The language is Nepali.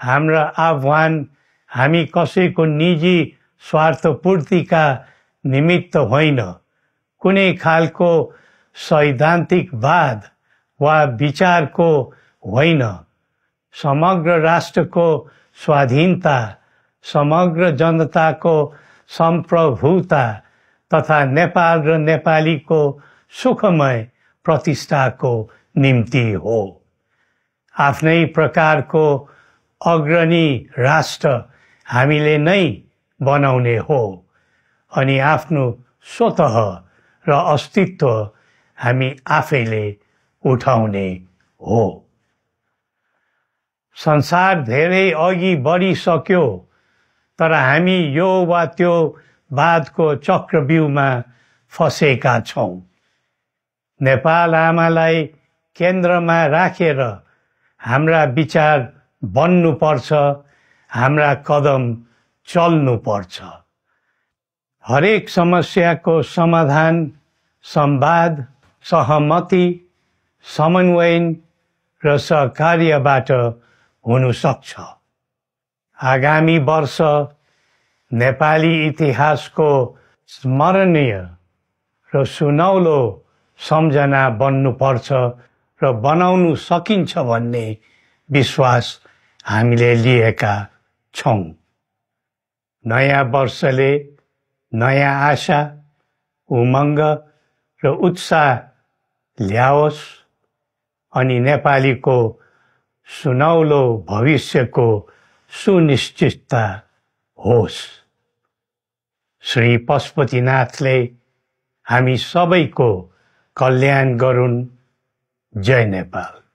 हाम्रा आह्वान हामी कसैको निजी स्वार्थपूर्तिका निमित्त होइन, कुनै खालको सैद्धान्तिकवाद वा विचारको होइन। समग्र राष्ट्रको स्वाधीनता, समग्र जनताको सम्प्रभुता तथा नेपाल र नेपालीको सुखमय प्रतिष्ठाको निम्ति हो। आफ्नै प्रकारको अग्रणी राष्ट्र हामीले नै बनाउने हो अनि आफ्नो स्वतः र अस्तित्व हामी आफैले उठाउने हो। संसार धेरै अघि बढिसक्यो, तर हामी यो वा त्यो वादको चक्रव्यूहमा फँसेका छौं। नेपाल आमालाई केन्द्रमा राखेर हाम्रा विचार बन्नुपर्छ, हाम्रा कदम चल्नुपर्छ। हरेक समस्याको समाधान संवाद, सहमति, समन्वयन र सहकार्यबाट हुन सक्छ। आगामी वर्ष नेपाली इतिहासको स्मरणीय र सुनौलो सम्झना बन्नुपर्छ र बनाउनु सकिन्छ भन्ने विश्वास हामीले लिएका छौं। नयाँ वर्षले नयाँ आशा, उमङ्ग र उत्साह ल्याओस् अनि नेपालीको सुनौलो भविष्यको सुनिश्चितता होस्। श्री पशुपतिनाथले हामी सबैको कल्याण गरून्। जय नेपाल।